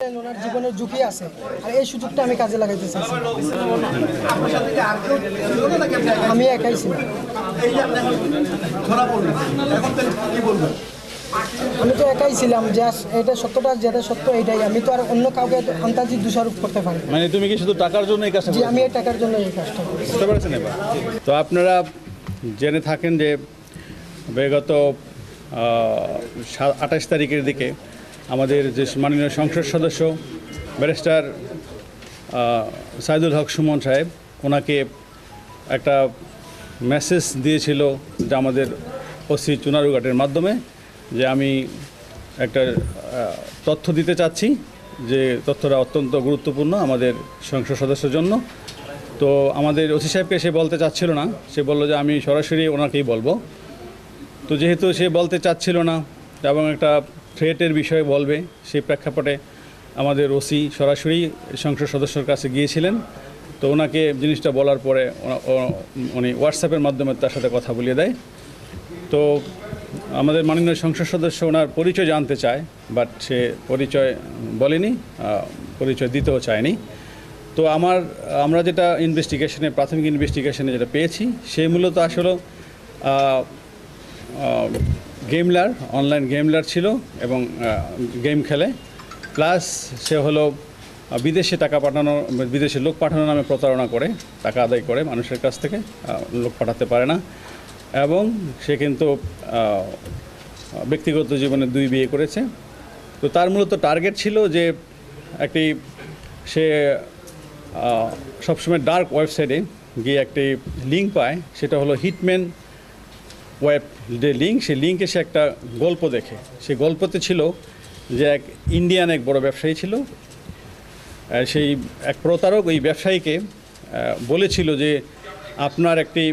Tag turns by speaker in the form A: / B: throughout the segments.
A: ওনার জীবনের ঝুঁকি আছে আর এই সুযোগটা আমি কাজে লাগাইতে চাইছি। আমি একাই ছিলাম। আমি তো একাই ছিলাম, জাস্ট এটা সত্যটা যেটা সত্য এটাই। আমি তো আর অন্য কাউকে আন্তাজিক দোষারোপ করতে পারি।
B: মানে তুমি কি শুধু টাকার জন্য এই কাজটা
A: জি, আমি এই টাকার জন্য এই কাজটা করি।
B: বুঝতে পারছেন? এবার তো আপনারা জেনে থাকেন যে বিগত 28 তারিখের দিকে আমাদের যে মাননীয় সংসদ সদস্য ব্যারিস্টার সাইদুল হক সুমন সাহেব ওনাকে একটা মেসেজ দিয়েছিল যে আমাদের ওসি চুনারুঘাটের মাধ্যমে যে আমি একটা তথ্য দিতে চাচ্ছি, যে তথ্যটা অত্যন্ত গুরুত্বপূর্ণ আমাদের সংসদ সদস্যের জন্য। তো আমাদের ওসি সাহেবকে সে বলতে চাচ্ছিল না, সে বলল যে আমি সরাসরি ওনাকেই বলবো। তো যেহেতু সে বলতে চাচ্ছিল না এবং একটা থ্রেটের বিষয়ে বলবে, সেই প্রেক্ষাপটে আমাদের ওসি সরাসরি সংসদ সদস্যর কাছে গিয়েছিলেন। তো ওনাকে জিনিসটা বলার পরে উনি হোয়াটসঅ্যাপের মাধ্যমে তার সাথে কথা বলিয়ে দেয়। তো আমাদের মাননীয় সংসদ সদস্য ওনার পরিচয় জানতে চায়, বাট সে পরিচয় বলেনি, পরিচয় দিতেও চায়নি। তো আমরা যেটা ইনভেস্টিগেশনে, প্রাথমিক ইনভেস্টিগেশনে যেটা পেয়েছি, সে মূলত আসলে গেমলার, অনলাইন গেমলার ছিল এবং গেম খেলে, প্লাস সে হলো বিদেশে টাকা পাঠানো, বিদেশে লোক পাঠানো নামে প্রতারণা করে, টাকা আদায় করে মানুষের কাছ থেকে, লোক পাঠাতে পারে না। এবং সে কিন্তু ব্যক্তিগত জীবনে 2 বিয়ে করেছে। তো তার মূলত টার্গেট ছিল যে সে সবসময় ডার্ক ওয়েবসাইটে গিয়ে একটি লিঙ্ক পায়, সেটা হলো হিটম্যান ওয়েব যে লিঙ্ক, সেই লিঙ্কে সে একটা গল্প দেখে। সেই গল্পতে ছিল যে এক ইন্ডিয়ান এক বড় ব্যবসায়ী ছিল, সেই এক প্রতারক ওই ব্যবসায়ীকে বলেছিল যে আপনার একটি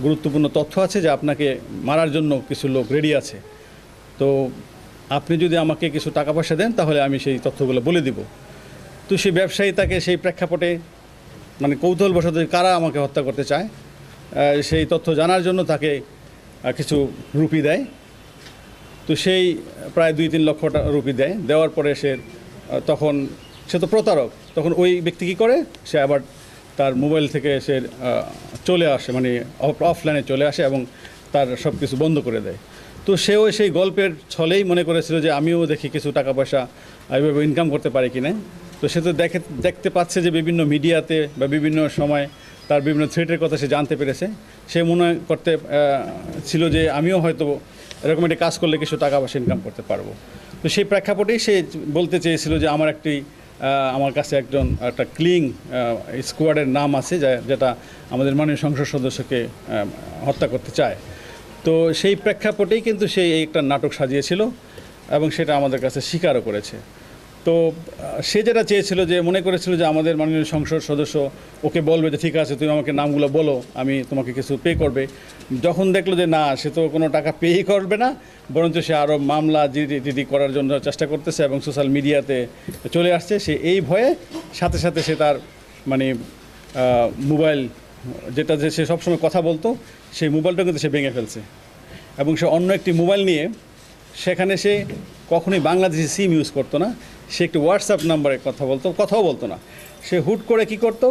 B: গুরুত্বপূর্ণ তথ্য আছে, যে আপনাকে মারার জন্য কিছু লোক রেডি আছে, তো আপনি যদি আমাকে কিছু টাকা পয়সা দেন তাহলে আমি সেই তথ্যগুলো বলে দিব। তো সেই ব্যবসায়ী তাকে সেই প্রেক্ষাপটে মানে কৌতূহলবশত কারা আমাকে হত্যা করতে চায় সেই তথ্য জানার জন্য তাকে কিছু রুপি দেয়। তো সেই প্রায় 2-3 লক্ষ রুপি দেয়। দেওয়ার পরে তখন সে তো প্রতারক, তখন ওই ব্যক্তি কী করে, সে আবার তার মোবাইল থেকে সে চলে আসে, মানে অফলাইনে চলে আসে এবং তার সব কিছু বন্ধ করে দেয়। তো সেও সেই গল্পের ছলেই মনে করেছিল যে আমিও দেখি কিছু টাকা পয়সা এইভাবে ইনকাম করতে পারি কি না। তো সে তো দেখতে পাচ্ছে যে বিভিন্ন মিডিয়াতে বা বিভিন্ন সময় তার বিভিন্ন থ্রেটের কথা সে জানতে পেরেছে। সে মনে করতে ছিল যে আমিও হয়তো এরকম একটা কাজ করলে কিছু টাকা পয়সা ইনকাম করতে পারবো। তো সেই প্রেক্ষাপটেই সে বলতে চেয়েছিল যে আমার কাছে একটা ক্লিং স্কোয়াডের নাম আছে, যেটা আমাদের মাননীয় সংসদ সদস্যকে হত্যা করতে চায়। তো সেই প্রেক্ষাপটেই কিন্তু সে একটা নাটক সাজিয়েছিল এবং সেটা আমাদের কাছে স্বীকারও করেছে। তো সে যেটা চেয়েছিল, যে মনে করেছিল যে আমাদের মাননীয় সংসদ সদস্য ওকে বলবে যে ঠিক আছে তুমি আমাকে নামগুলো বলো, আমি তোমাকে কিছু পে করবে। যখন দেখলো যে না, সে তো কোনো টাকা পেই করবে না, বরঞ্চ সে আরও মামলা জিডি করার জন্য চেষ্টা করতেছে এবং সোশ্যাল মিডিয়াতে চলে আসছে, সে এই ভয়ে সাথে সাথে সে তার মানে মোবাইল যেটা যে সে সবসময় কথা বলতো, সেই মোবাইলটা কিন্তু সে ভেঙে ফেলছে এবং সে অন্য একটি মোবাইল নিয়ে, সেখানে সে কখনোই বাংলাদেশি সিম ইউজ করতো না, সে একটি হোয়াটসঅ্যাপ নাম্বারে কথাও বলতো না। সে হুট করে কি করতো,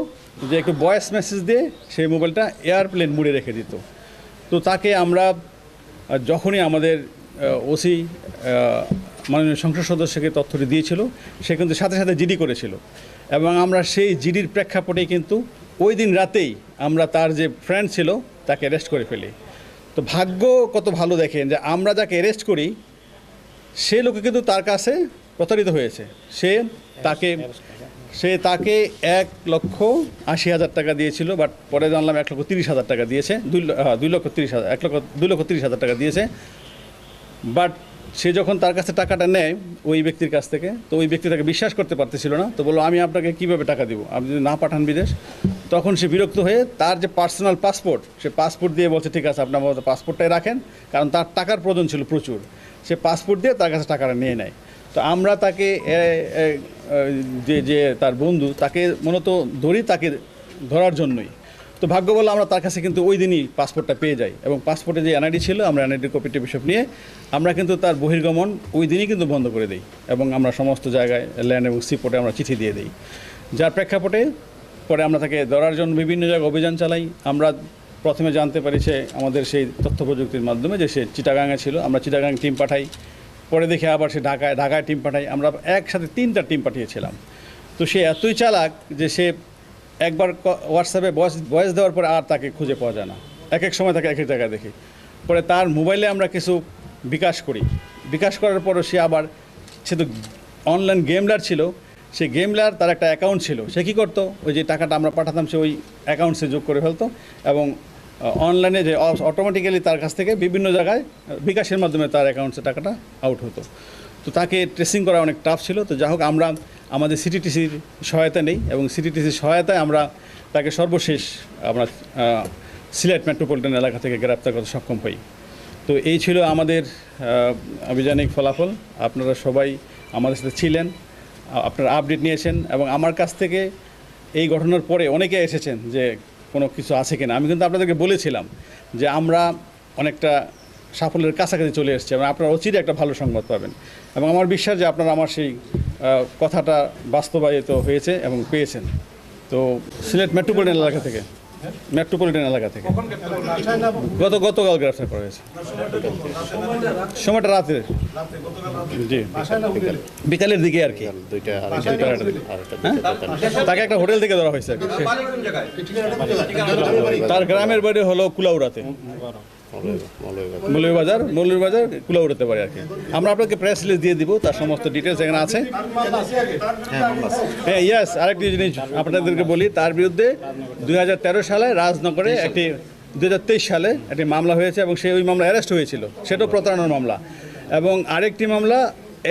B: যে একটু ভয়েস মেসেজ দিয়ে সেই মোবাইলটা এয়ারপ্লেন মুডে রেখে দিত। তো তাকে আমরা যখনই আমাদের ওসি মাননীয় সংসদ সদস্যকে তথ্যটি দিয়েছিল, সে কিন্তু সাথে সাথে জিডি করেছিল এবং আমরা সেই জিডির প্রেক্ষাপটেই কিন্তু ওই দিন রাতেই আমরা তার যে ফ্রেন্ড ছিল তাকে অ্যারেস্ট করে ফেলি। তো ভাগ্য কত ভালো দেখেন যে আমরা যাকে অ্যারেস্ট করি সে লোকে কিন্তু তার কাছে প্রতারিত হয়েছে। সে তাকে 1,80,000 টাকা দিয়েছিল, বাট পরে জানলাম 1,30,000 টাকা দিয়েছে, 2,30,000 টাকা দিয়েছে। বাট সে যখন তার কাছে টাকাটা নেয় ওই ব্যক্তির কাছ থেকে, তো ওই ব্যক্তি তাকে বিশ্বাস করতে পারতেছিল না। তো বললো আমি আপনাকে কীভাবে টাকা দিব, আপনি যদি না পাঠান বিদেশ। তখন সে বিরক্ত হয়ে তার যে পার্সোনাল পাসপোর্ট, সে পাসপোর্ট দিয়ে বলছে ঠিক আছে আপনার মতো পাসপোর্টটাই রাখেন, কারণ তার টাকার প্রয়োজন ছিল প্রচুর। সে পাসপোর্ট দিয়ে তার কাছে টাকাটা নিয়ে নেয়। তো আমরা তাকে যে তার বন্ধু, তাকে মূলত ধরি তাকে ধরার জন্যই। তো তো ভাগ্য বলে আমরা তার কাছে কিন্তু ওই দিনই পাসপোর্টটা পেয়ে যাই, এবং পাসপোর্টে যে এনআইডি ছিল আমরা এনআইডি কপি টিপিসব নিয়ে আমরা কিন্তু তার বহির্গমন ওই দিনই কিন্তু বন্ধ করে দিই, এবং আমরা সমস্ত জায়গায় ল্যান্ড এবং সিপোর্টে আমরা চিঠি দিয়ে দিই। যার প্রেক্ষাপটে পরে আমরা তাকে ধরার জন্য বিভিন্ন জায়গায় অভিযান চালাই। আমরা প্রথমে জানতে পারি সে আমাদের সেই তথ্য প্রযুক্তির মাধ্যমে যে সে চিটাগাঙে ছিল, আমরা চিটাগাং টিম পাঠাই। পরে দেখে আবার সে ঢাকায় টিম পাঠাই। আমরা একসাথে 3টা টিম পাঠিয়েছিলাম। তো সে এতই চালাক যে সে একবার হোয়াটসঅ্যাপে ভয়েস দেওয়ার পরে আর তাকে খুঁজে পাওয়া যায় না, এক এক সময় তাকে এক এক জায়গায় দেখি। পরে তার মোবাইলে আমরা কিছু বিকাশ করি, বিকাশ করার পরও সে তো অনলাইন গেমলার ছিল, সে গেমলার তার একটা অ্যাকাউন্ট ছিল। সে কী করতো, ওই যে টাকাটা আমরা পাঠাতাম সে ওই অ্যাকাউন্টসে যোগ করে ফেলতো, এবং অনলাইনে যে অটোমেটিক্যালি তার কাছ থেকে বিভিন্ন জায়গায় বিকাশের মাধ্যমে তার অ্যাকাউন্টসে টাকাটা আউট হতো। তো তাকে ট্রেসিং করা অনেক টাফ ছিল। তো যাই হোক, আমরা আমাদের সিটিটিসির সহায়তা নেই, এবং সিটিটিসির সহায়তায় আমরা তাকে সর্বশেষ আমরা সিলেট মেট্রোপলিটন এলাকা থেকে গ্রেপ্তার করতে সক্ষম হই। তো এই ছিল আমাদের আভিযানিক ফলাফল। আপনারা সবাই আমাদের সাথে ছিলেন, আপনারা আপডেট নিয়েছেন, এবং আমার কাছ থেকে এই ঘটনার পরে অনেকে এসেছেন যে কোনো কিছু আছে কিনা। আমি কিন্তু আপনাদেরকে বলেছিলাম যে আমরা অনেকটা সাফল্যের কাছাকাছি চলে এসেছি, এবং আপনারা অচিরে একটা ভালো সংবাদ পাবেন, এবং আমার বিশ্বাস যে আপনারা আমার সেই কথাটা বাস্তবায়িত হয়েছে এবং পেয়েছেন। তো সিলেট মেট্রোপলিটন এলাকা থেকে গতকাল গ্রেফতার করা হয়েছে। সময়টা রাতে, জি বিকালের দিকে আর কি, তাকে একটা হোটেল থেকে ধরা হয়েছে। তার গ্রামের বাড়ি হলো কুলাউড়াতে, মৌলভীবাজার কুলাউড়াতে পারে আর কি। আমরা আপনাকে প্রেস রিলিজ দিয়ে দিব, তার সমস্ত ডিটেলস এখানে আছে। হ্যাঁ ইয়েস, আরেকটি জিনিস আপনাদেরকে বলি, তার বিরুদ্ধে 2013 সালে রাজনগরে 2023 সালে একটি মামলা হয়েছে, এবং সে ওই মামলা অ্যারেস্ট হয়েছিল, সেটাও প্রতারণার মামলা। এবং আরেকটি মামলা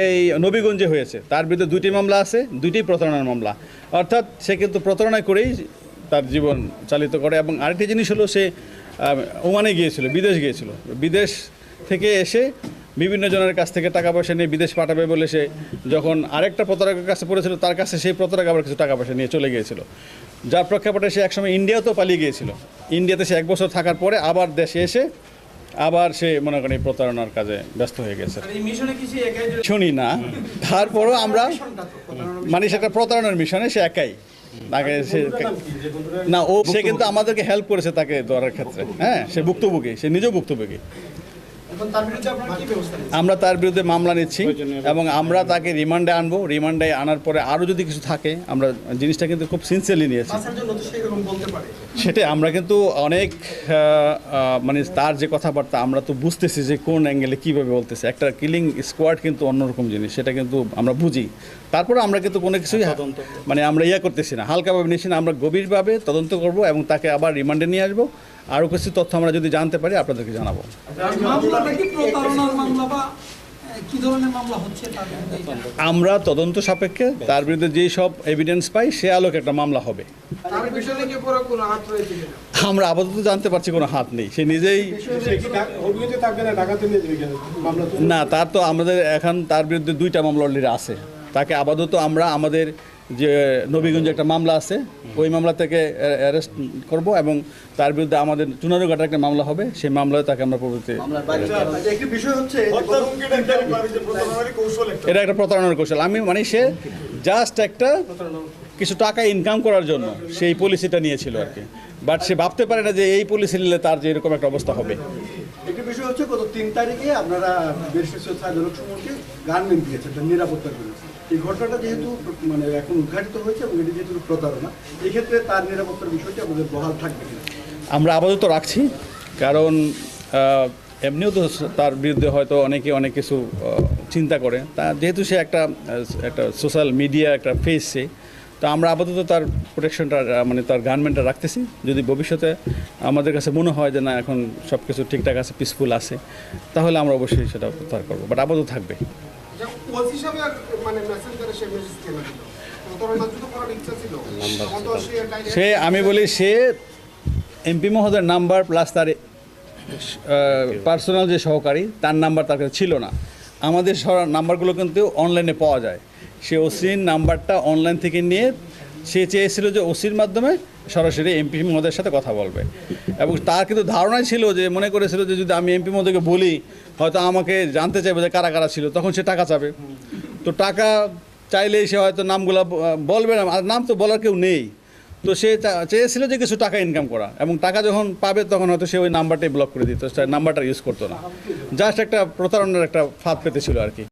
B: এই নবীগঞ্জে হয়েছে, তার বিরুদ্ধে 2টি মামলা আছে, 2টিই প্রতারণার মামলা। অর্থাৎ সে কিন্তু প্রতারণা করেই তার জীবন চালিত করে। এবং আরেকটি জিনিস হলো, সে ওমানে গিয়েছিল, বিদেশ থেকে এসে বিভিন্ন জনের কাছ থেকে টাকা পয়সা নিয়ে বিদেশ পাঠাবে বলে সে যখন আরেকটা প্রতারকের কাছে পড়েছিল, তার কাছে সেই প্রতারক আবার কিছু টাকা পয়সা নিয়ে চলে গিয়েছিল। যার প্রেক্ষাপটে সে একসময় ইন্ডিয়াতেও পালিয়ে গিয়েছিল। ইন্ডিয়াতে সে 1 বছর থাকার পরে আবার দেশে এসে আবার সে মনে করেন এই প্রতারণার কাজে ব্যস্ত হয়ে গেছে। শুনি না, তারপরও আমরা মানে সেটা প্রতারণার মিশনে সে একাই তাকে না, সে কিন্তু আমাদেরকে হেল্প করেছে তাকে ধরার ক্ষেত্রে। হ্যাঁ, সে ভুক্তভোগী, সে নিজেও ভুক্তভোগী। আমরা তার বিরুদ্ধে মামলা নিচ্ছি, এবং আমরা তাকে রিমান্ডে আনবো। রিমান্ডে আনার পরে আরও যদি কিছু থাকে, আমরা জিনিসটা কিন্তু খুব সিনসিয়ারলি নিয়েছি। সেটাই আমরা কিন্তু অনেক মানে তার যে কথাবার্তা আমরা তো বুঝতেছি যে কোন অ্যাঙ্গেলে কীভাবে বলতেছে। একটা কিলিং স্কোয়াড কিন্তু অন্যরকম জিনিস, সেটা কিন্তু আমরা বুঝি। তারপরে আমরা কিন্তু কোনো কিছুই মানে আমরা করতেছি না, হালকাভাবে নিচ্ছি না। আমরা গভীরভাবে তদন্ত করব, এবং তাকে আবার রিমান্ডে নিয়ে আসবো। আরও কিছু তথ্য আমরা যদি জানতে পারি আপনাদেরকে জানাবো। আমরা তদন্ত সাপেক্ষে তার বিরুদ্ধে যেই সব এভিডেন্স পাই সে আলোকে একটা মামলা হবে। আমরা আপাতত জানতে পারছি কোনো হাত নেই, সে নিজেই না। তার তো আমাদের এখন তার বিরুদ্ধে 2টা মামলা অলরেডি আছে। তাকে আপাতত আমরা আমাদের যে নবীগঞ্জে একটা মামলা আছে, ওই মামলা থেকে অ্যারেস্ট করব, এবং তার বিরুদ্ধে আমাদের চুনারুঘাটে একটা মামলা হবে, সেই মামলায় তাকে আমরা প্রভৃতি। এটা একটা প্রতারণার কৌশল। আমি মানে সে জাস্ট একটা কিছু টাকা ইনকাম করার জন্য সেই পলিসিটা নিয়েছিল আর কি, বাট সে ভাবতে পারে না যে এই পলিসি নিলে তার যে এরকম একটা অবস্থা হবে।
C: একটি বিষয় হচ্ছে, গত 3 তারিখে আপনারা গার্মেন্ট দিয়েছেন নিরাপত্তার জন্য। এই ঘটনাটা যেহেতু মানে এখন উদ্ঘাটিত হয়েছে, এবং এটি যেহেতু প্রতারণা, এই ক্ষেত্রে তার নিরাপত্তার বিষয়টি আমাদের বহাল থাকবে কিনা
B: আমরা আপাতত রাখছি। কারণ এমনিও তো তার বিরুদ্ধে হয়তো অনেকে অনেক কিছু চিন্তা করে, তা যেহেতু সে একটা সোশ্যাল মিডিয়া একটা ফেস, সে তো আমরা আপাতত তার প্রোটেকশনটা মানে তার গার্মেন্টটা রাখতেছি। যদি ভবিষ্যতে আমাদের কাছে মনে হয় যে না এখন সব কিছু ঠিকঠাক আছে, পিসফুল আছে, তাহলে আমরা অবশ্যই সেটা প্রত্যাহার করবো, বাট আপাতত থাকবে। সে আমি বলি সে এমপি মহোদয়ের নাম্বার প্লাস তার পার্সোনাল যে সহকারী তার নাম্বার তার কাছে ছিল না। আমাদের নাম্বারগুলো কিন্তু অনলাইনে পাওয়া যায়। সে ওসির নাম্বারটা অনলাইন থেকে নিয়ে সে চেয়েছিল যে ওসির মাধ্যমে সরাসরি এমপি মহোদয়ের সাথে কথা বলবে, এবং তার কিন্তু ধারণাই ছিল যে, মনে করেছিল যে যদি আমি এমপি মহোদয়কে বলি হয়তো আমাকে জানতে চাইবে যে কারা কারা ছিল, তখন সে টাকা চাবে। তো টাকা চাইলেই সে হয়তো নামগুলো বলবে না, আর নাম তো বলার কেউ নেই। তো সে চেয়েছিল যে কিছু টাকা ইনকাম করা, এবং টাকা যখন পাবে তখন হয়তো সে ওই নাম্বারটাই ব্লক করে দিত, নাম্বারটা ইউজ করতো না, জাস্ট একটা প্রতারণার একটা ফাঁদ পেতেছিল আর কি।